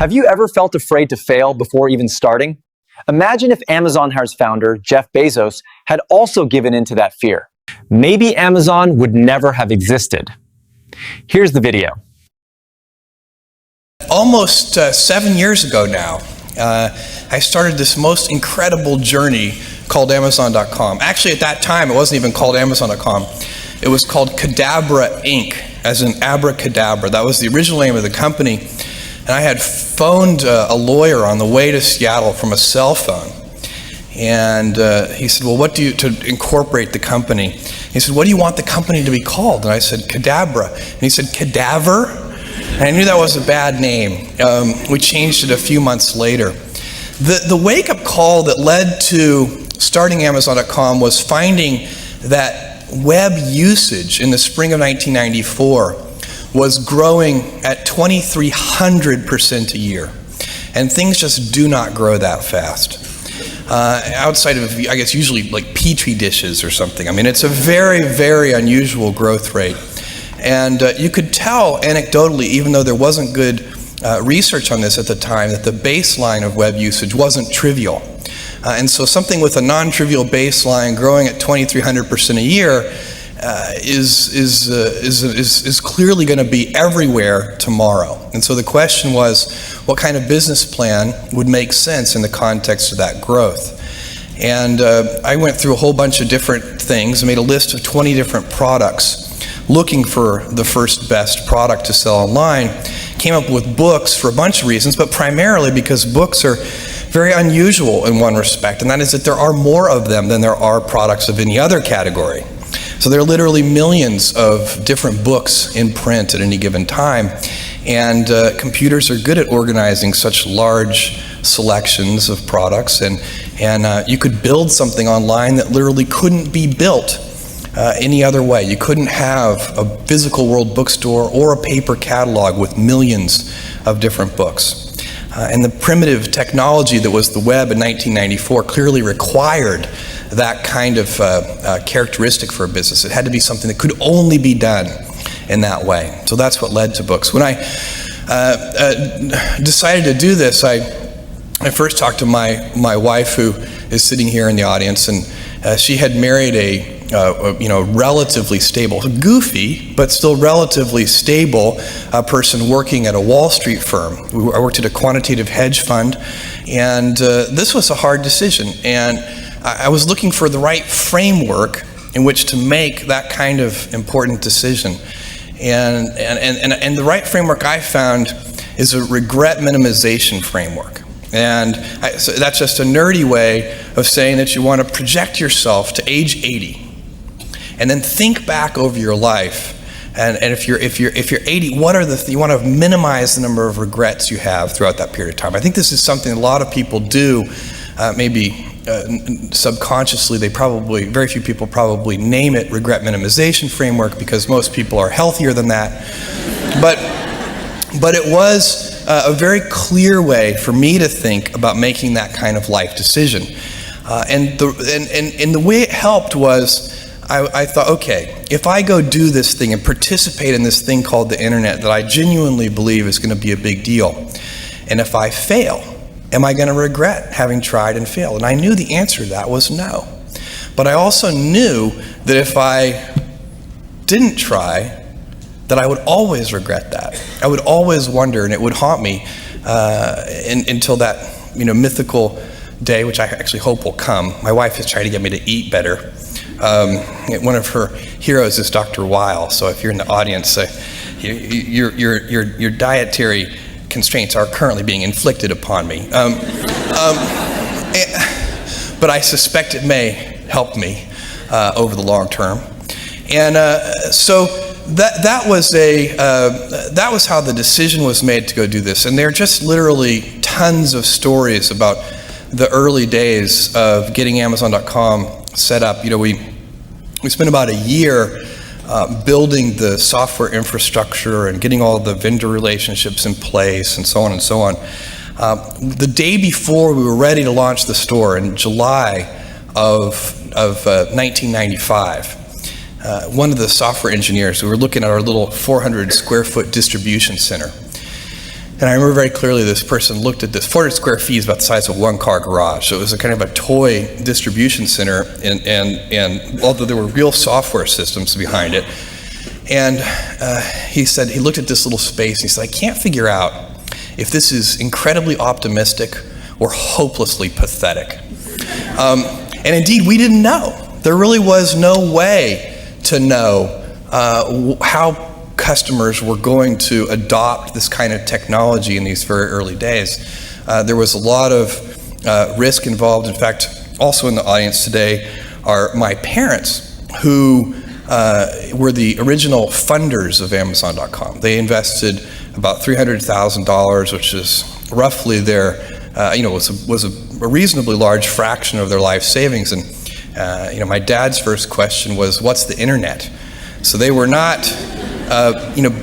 Have you ever felt afraid to fail before even starting? Imagine if Amazon's founder, Jeff Bezos, had also given in to that fear. Maybe Amazon would never have existed. Here's the video. Almost 7 years ago now, I started this most incredible journey called Amazon.com. Actually, at that time, it wasn't even called Amazon.com. It was called Cadabra Inc., as in abracadabra. That was the original name of the company. And I had phoned a lawyer on the way to Seattle from a cell phone. And he said, well, to incorporate the company? He said, what do you want the company to be called? And I said, Cadabra. And he said, Cadaver? And I knew that was a bad name. We changed it a few months later. The wake-up call that led to starting Amazon.com was finding that web usage in the spring of 1994 was growing at 2,300% a year. And things just do not grow that fast. Outside of, I guess, usually like Petri dishes or something. I mean, it's a very, very unusual growth rate. And you could tell anecdotally, even though there wasn't good research on this at the time, that the baseline of web usage wasn't trivial. And so something with a non-trivial baseline growing at 2,300% a year is clearly going to be everywhere tomorrow. And so the question was, what kind of business plan would make sense in the context of that growth? And I went through a whole bunch of different things. I made a list of 20 different products, looking for the first best product to sell online. Came up with books for a bunch of reasons, but primarily because books are very unusual in one respect, and that is that there are more of them than there are products of any other category. So there are literally millions of different books in print at any given time, and computers are good at organizing such large selections of products, and you could build something online that literally couldn't be built any other way. You couldn't have a physical world bookstore or a paper catalog with millions of different books. And the primitive technology that was the web in 1994 clearly required that kind of characteristic for a business. It had to be something that could only be done in that way. So that's what led to books. When I decided to do this, I first talked to my wife, who is sitting here in the audience, and she had married a relatively stable, goofy, but still relatively stable person working at a Wall Street firm. I worked at a quantitative hedge fund, and this was a hard decision. And I was looking for the right framework in which to make that kind of important decision. And the right framework I found is a regret minimization framework. And so that's just a nerdy way of saying that you want to project yourself to age 80. And then think back over your life, and if you're 80, what are you want to minimize the number of regrets you have throughout that period of time. I think this is something a lot of people do, maybe subconsciously. Very few people probably name it regret minimization framework because most people are healthier than that. But it was a very clear way for me to think about making that kind of life decision, and the way it helped was, I thought, okay, if I go do this thing and participate in this thing called the internet that I genuinely believe is going to be a big deal, and if I fail, am I going to regret having tried and failed? And I knew the answer to that was no. But I also knew that if I didn't try, that I would always regret that. I would always wonder, and it would haunt me until that mythical day, which I actually hope will come. My wife has tried to get me to eat better. One of her heroes is Dr. Weil. So if you're in the audience, your dietary constraints are currently being inflicted upon me. But I suspect it may help me over the long term. And so that was how the decision was made to go do this. And there are just literally tons of stories about the early days of getting Amazon.com set up. We spent about a year building the software infrastructure and getting all the vendor relationships in place and so on and so on. The day before we were ready to launch the store in July of 1995, one of the software engineers, we were looking at our little 400 square foot distribution center, And I remember very clearly this person looked at this. 400 square feet is about the size of one car garage. So it was a kind of a toy distribution center, and although there were real software systems behind it. And he said, he looked at this little space, and he said, I can't figure out if this is incredibly optimistic or hopelessly pathetic. And indeed, we didn't know. There really was no way to know how customers were going to adopt this kind of technology in these very early days. There was a lot of risk involved. In fact, also in the audience today are my parents, who were the original funders of Amazon.com. They invested about $300,000, which is roughly their, was a reasonably large fraction of their life savings. And my dad's first question was, "What's the internet?" So they were not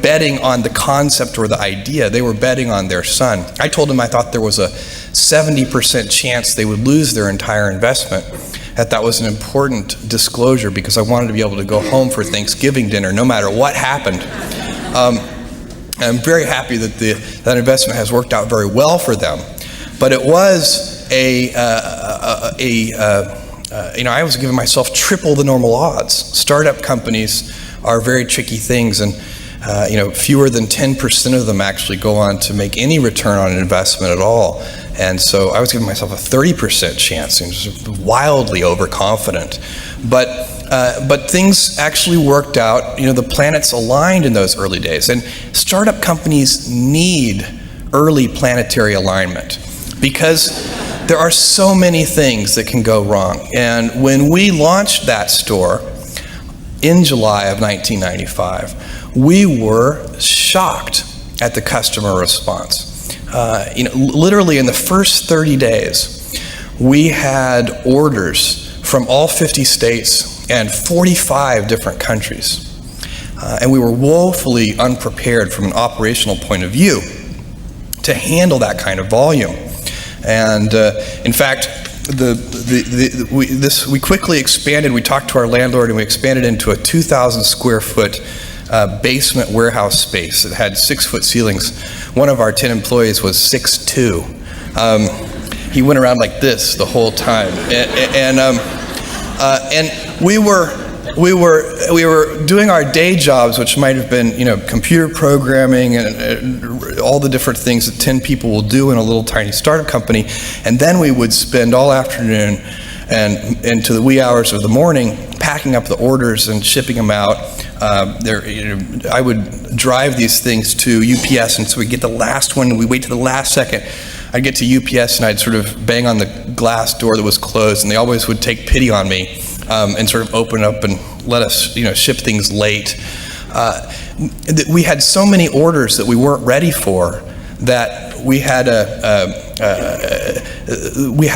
betting on the concept or the idea. They were betting on their son. I told him I thought there was a 70% chance they would lose their entire investment. That was an important disclosure because I wanted to be able to go home for Thanksgiving dinner no matter what happened. I'm very happy that that investment has worked out very well for them. But it was I was giving myself triple the normal odds. Startup companies are very tricky things, and fewer than 10% of them actually go on to make any return on an investment at all. And so I was giving myself a 30% chance, and just wildly overconfident. But things actually worked out. The planets aligned in those early days, and startup companies need early planetary alignment because there are so many things that can go wrong. And when we launched that store in July of 1995, we were shocked at the customer response. Literally in the first 30 days, we had orders from all 50 states and 45 different countries. And we were woefully unprepared from an operational point of view to handle that kind of volume. And in fact, we quickly expanded. We talked to our landlord, and we expanded into a 2,000 square foot basement warehouse space. It had 6-foot ceilings. One of our 10 employees was 6'2". He went around like this the whole time, and we were doing our day jobs, which might have been computer programming and all the different things that 10 people will do in a little tiny startup company, and then we would spend all afternoon and into the wee hours of the morning packing up the orders and shipping them out. I would drive these things to UPS, and so we get the last one, and we wait to the last second. I'd get to UPS, and I'd sort of bang on the glass door that was closed, and they always would take pity on me and sort of open up and let us, ship things late. We had so many orders that we weren't ready for that we had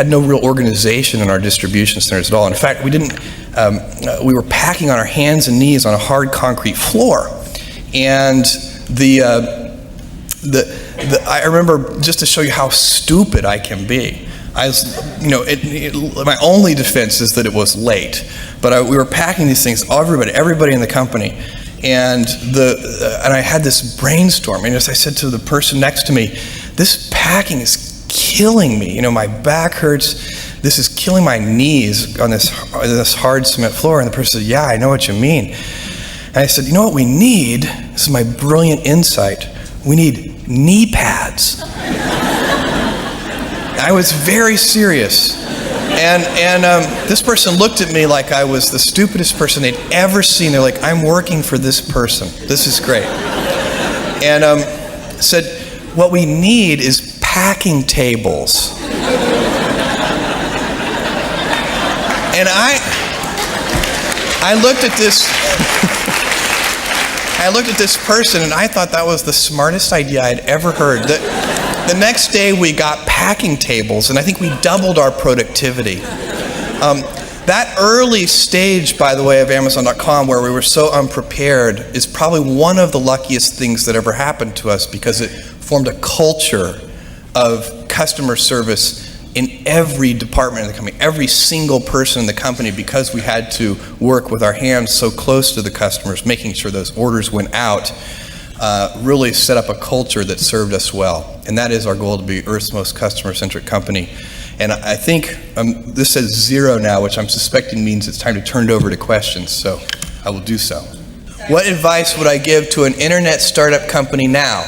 no real organization in our distribution centers at all. In fact, we were packing on our hands and knees on a hard concrete floor, and I remember, just to show you how stupid I can be, my only defense is that it was late, but we were packing these things, everybody in the company, and I had this brainstorm, and as I said to the person next to me, this packing is killing me, my back hurts, this is killing my knees on this hard cement floor, and the person said, "Yeah, I know what you mean." And I said, "You know what we need?" This is my brilliant insight. We need knee pads. I was very serious. And this person looked at me like I was the stupidest person they'd ever seen. They're like, "I'm working for this person. This is great." And said, "What we need is packing tables." And I looked at this person, and I thought that was the smartest idea I'd ever heard. The next day we got packing tables, and I think we doubled our productivity. That early stage, by the way, of Amazon.com, where we were so unprepared, is probably one of the luckiest things that ever happened to us, because it formed a culture of customer service in every department of the company, every single person in the company, because we had to work with our hands so close to the customers, making sure those orders went out. really set up a culture that served us well. And that is our goal, to be Earth's most customer-centric company. And I think this says 0 now, which I'm suspecting means it's time to turn it over to questions, so I will do so. What advice would I give to an internet startup company now?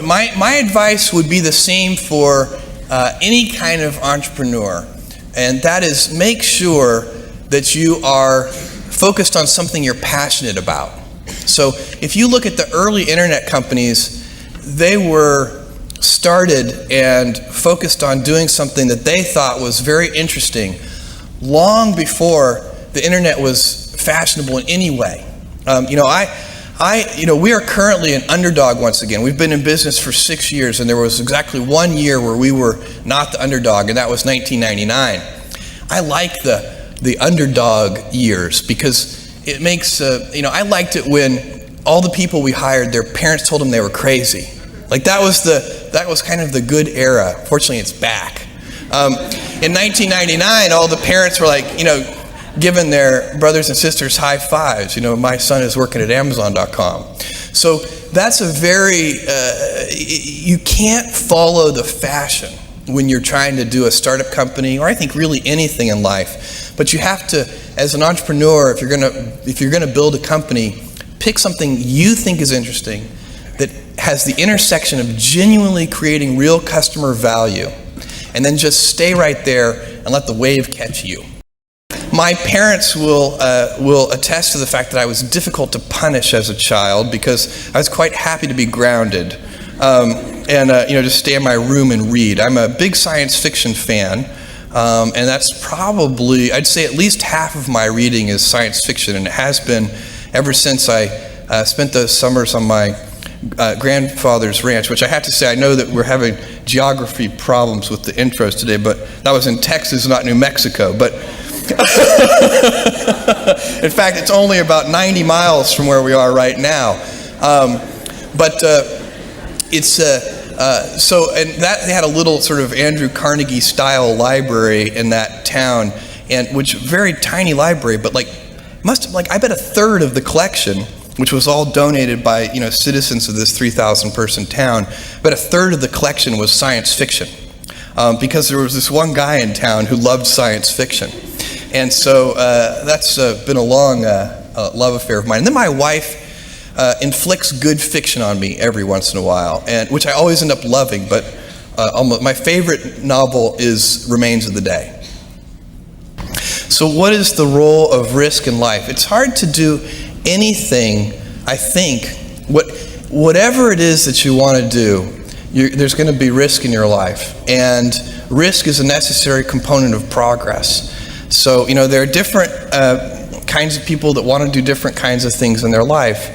My advice would be the same for any kind of entrepreneur, and that is, make sure that you are focused on something you're passionate about. So if you look at the early internet companies, they were started and focused on doing something that they thought was very interesting long before the internet was fashionable in any way. We are currently an underdog once again. We've been in business for 6 years, and there was exactly 1 year where we were not the underdog, and that was 1999. I like the underdog years because it makes, I liked it when all the people we hired, their parents told them they were crazy. Like that was kind of the good era. Fortunately, it's back. In 1999, all the parents were like, giving their brothers and sisters high fives. My son is working at Amazon.com. So that's a very, you can't follow the fashion when you're trying to do a startup company, or I think really anything in life. But you have to, as an entrepreneur, if you're gonna build a company, pick something you think is interesting that has the intersection of genuinely creating real customer value, and then just stay right there and let the wave catch you. My parents will attest to the fact that I was difficult to punish as a child because I was quite happy to be grounded and just stay in my room and read. I'm a big science fiction fan, and that's probably, I'd say at least half of my reading is science fiction, and it has been ever since I spent those summers on my grandfather's ranch, which I have to say, I know that we're having geography problems with the intros today, but that was in Texas, not New Mexico. But in fact, it's only about 90 miles from where we are right now. And that they had a little sort of Andrew Carnegie style library in that town, and which very tiny library, but I bet a third of the collection, which was all donated by citizens of this 3,000 person town, but a third of the collection was science fiction, because there was this one guy in town who loved science fiction. And so that's been a long love affair of mine. And then my wife inflicts good fiction on me every once in a while, and which I always end up loving, but my favorite novel is Remains of the Day. So what is the role of risk in life? It's hard to do anything, I think, whatever it is that you want to do, there's going to be risk in your life, and risk is a necessary component of progress. So, there are different kinds of people that want to do different kinds of things in their life.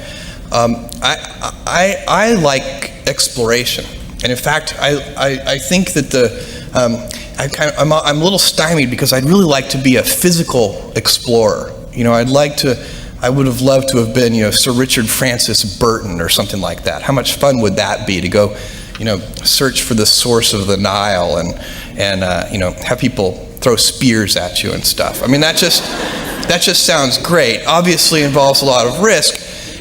I like exploration, and in fact, I think that I'm a little stymied because I'd really like to be a physical explorer. I would have loved to have been, Sir Richard Francis Burton or something like that. How much fun would that be to go, search for the source of the Nile and have people throw spears at you and stuff. I mean, that just sounds great. Obviously involves a lot of risk.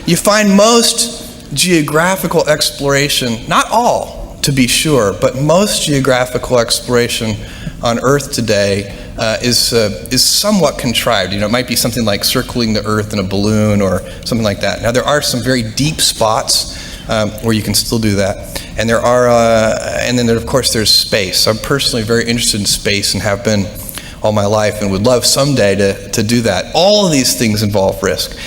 You find most geographical exploration, not all to be sure, but most geographical exploration on Earth today is somewhat contrived. It might be something like circling the Earth in a balloon or something like that. Now, there are some very deep spots where you can still do that. And there are, and then of course there's space. I'm personally very interested in space and have been all my life, and would love someday to do that. All of these things involve risk.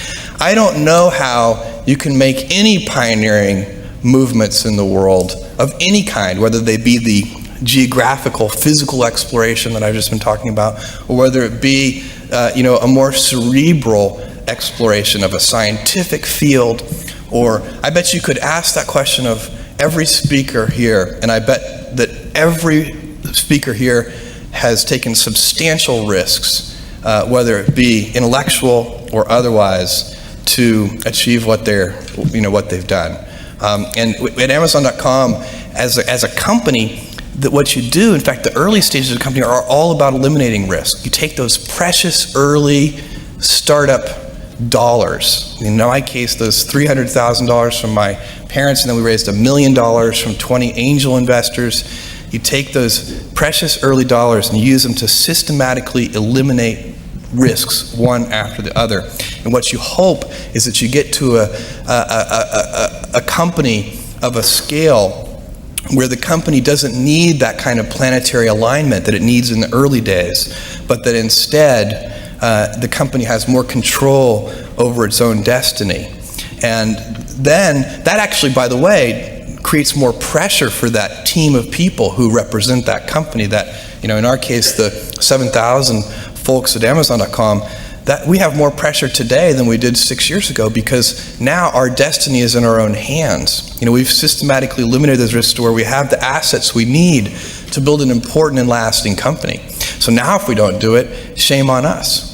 I don't know how you can make any pioneering movements in the world of any kind, whether they be the geographical, physical exploration that I've just been talking about, or whether it be, a more cerebral exploration of a scientific field. Or I bet you could ask that question of every speaker here, and I bet that every speaker here has taken substantial risks, whether it be intellectual or otherwise, to achieve what they've done. And at Amazon.com, as a company, that what you do, in fact, the early stages of the company are all about eliminating risk. You take those precious early startup dollars. In my case, those $300,000 from my parents, and then we raised $1 million from 20 angel investors. You take those precious early dollars and you use them to systematically eliminate risks one after the other. And what you hope is that you get to a company of a scale where the company doesn't need that kind of planetary alignment that it needs in the early days, but that instead the company has more control over its own destiny. And then that actually, by the way, creates more pressure for that team of people who represent that company. That, in our case, the 7,000 folks at Amazon.com, that we have more pressure today than we did 6 years ago, because now our destiny is in our own hands. We've systematically eliminated those risks to where we have the assets we need to build an important and lasting company. So now if we don't do it, shame on us.